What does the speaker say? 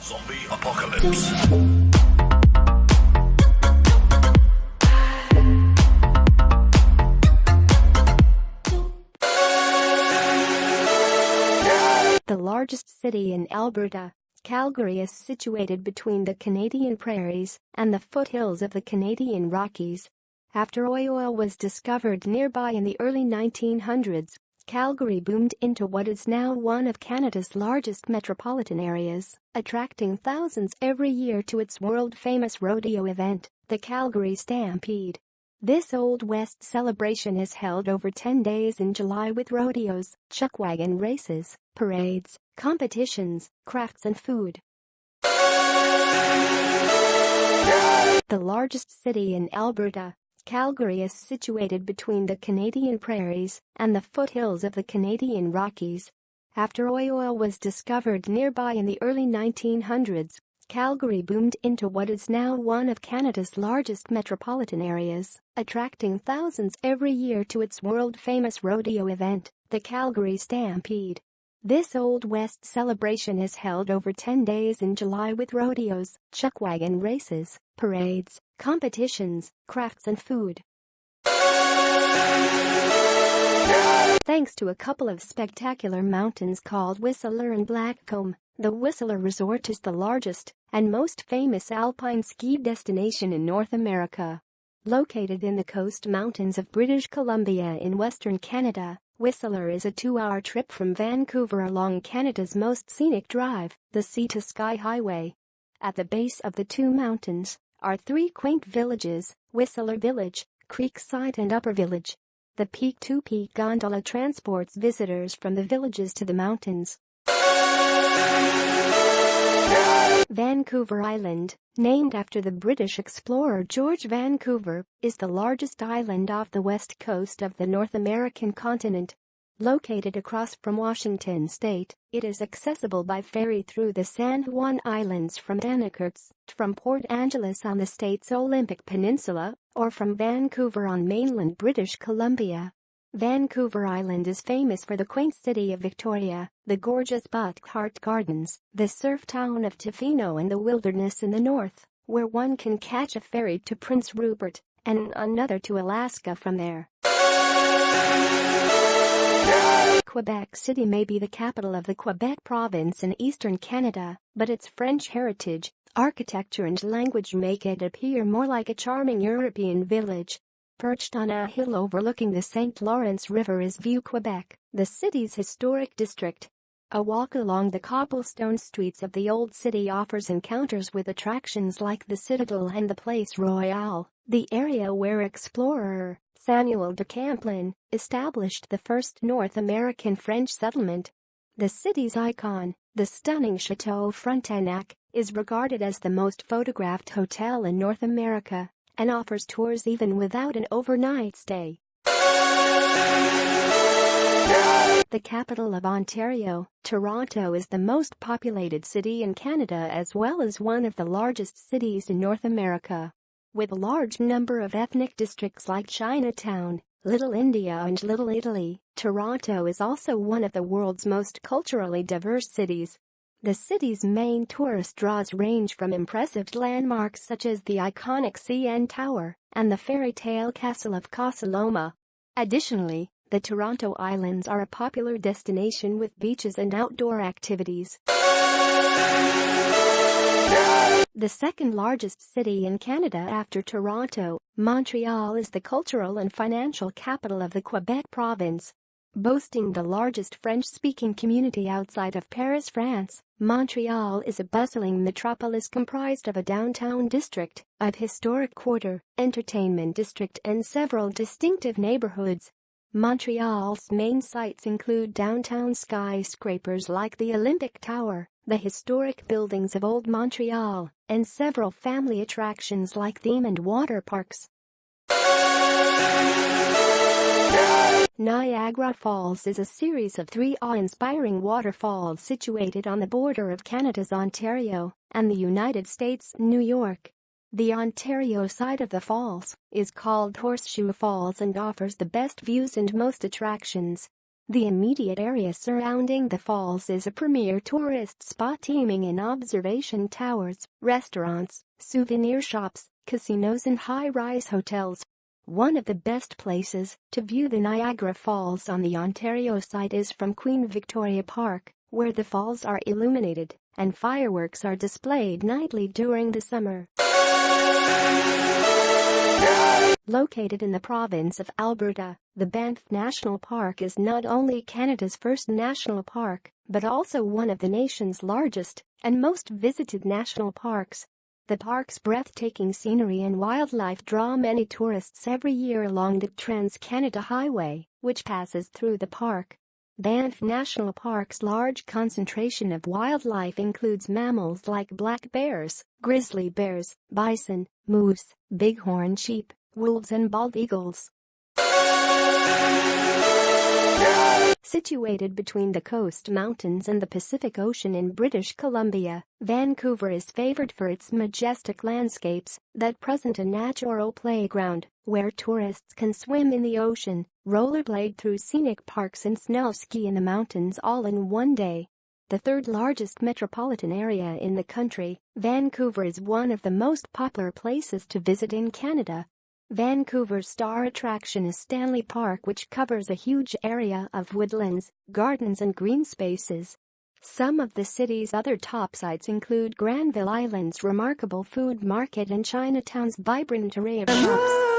Zombie apocalypse. The largest city in Alberta, Calgary is situated between the Canadian prairies and the foothills of the Canadian Rockies. After oil was discovered nearby in the early 1900s, Calgary boomed into what is now one of Canada's largest metropolitan areas, attracting thousands every year to its world-famous rodeo event, the Calgary Stampede. This Old West celebration is held over 10 days in July with rodeos, chuckwagon races, parades, competitions, crafts and food. The largest city in Alberta, Calgary is situated between the Canadian prairies and the foothills of the Canadian Rockies. After oil was discovered nearby in the early 1900s, Calgary boomed into what is now one of Canada's largest metropolitan areas, attracting thousands every year to its world-famous rodeo event, the Calgary Stampede. This Old West celebration is held over 10 days in July with rodeos, chuckwagon races, parades, competitions, crafts and food. Thanks to a couple of spectacular mountains called Whistler and Blackcomb, the Whistler Resort is the largest and most famous alpine ski destination in North America. Located in the Coast Mountains of British Columbia in Western Canada, Whistler is a 2-hour trip from Vancouver along Canada's most scenic drive, the Sea-to-Sky Highway. At the base of the two mountains are 3 quaint villages, Whistler Village, Creekside and Upper Village. The peak-to-peak gondola transports visitors from the villages to the mountains. Vancuver Island, named after the British explorer George Vancouver, is the largest island off the west coast of the North American continent. Located across from Washington state, it is accessible by ferry through the San Juan Islands from Anacurts, from Port Angeles on the state's Olympic Peninsula, or from Vancouver on mainland British Columbia. Vancouver Island is famous for the quaint city of Victoria, the gorgeous Buckhart Gardens, the surf town of Tofino and the wilderness in the north, where one can catch a ferry to Prince Rupert and another to Alaska from there. Quebec City may be the capital of the Quebec province in eastern Canada, but its French heritage, architecture and language make it appear more like a charming European village. Perched on a hill overlooking the St. Lawrence River is View Quebec, the city's historic district. A walk along the cobblestone streets of the old city offers encounters with attractions like the Citadel and the Place Royale, the area where explorer Samuel de Champlain established the first North American French settlement. The city's icon, the stunning Chateau Frontenac, is regarded as the most photographed hotel in North America and offers tours even without an overnight stay. The capital of Ontario, Toronto is the most populated city in Canada as well as one of the largest cities in North America. With a large number of ethnic districts like Chinatown, Little India and Little Italy, Toronto is also one of the world's most culturally diverse cities. The city's main tourist draws range from impressive landmarks such as the iconic CN Tower and the fairy tale castle of Casaloma. Additionally, the Toronto Islands are a popular destination with beaches and outdoor activities. The second largest city in Canada after Toronto, Montreal is the cultural and financial capital of the Quebec province. Boasting the largest French-speaking community outside of Paris, France, Montreal is a bustling metropolis comprised of a downtown district, a historic quarter, entertainment district and several distinctive neighborhoods. Montreal's main sites include downtown skyscrapers like the Olympic Tower, the historic buildings of Old Montreal, and several family attractions like theme and water parks. Niagara Falls is a series of 3 awe-inspiring waterfalls situated on the border of Canada's Ontario and the United States' New York. The Ontario side of the falls is called Horseshoe Falls and offers the best views and most attractions. The immediate area surrounding the falls is a premier tourist spot teeming in observation towers, restaurants, souvenir shops, casinos and high-rise hotels. One of the best places to view the Niagara Falls on the Ontario side is from Queen Victoria Park, where the falls are illuminated and fireworks are displayed nightly during the summer. Located in the province of Alberta, the Banff National Park is not only Canada's first national park, but also one of the nation's largest and most visited national parks. The park's breathtaking scenery and wildlife draw many tourists every year along the Trans-Canada Highway, which passes through the park. Banff National Park's large concentration of wildlife includes mammals like black bears, grizzly bears, bison, moose, bighorn sheep, wolves and bald eagles. Situated between the Coast Mountains and the Pacific Ocean in British Columbia, Vancouver is favored for its majestic landscapes that present a natural playground where tourists can swim in the ocean, rollerblade through scenic parks and snow ski in the mountains all in one day. The third largest metropolitan area in the country, Vancouver is one of the most popular places to visit in Canada. Vancouver's star attraction is Stanley Park, which covers a huge area of woodlands, gardens and green spaces. Some of the city's other top sites include Granville Island's remarkable food market and Chinatown's vibrant array of shops.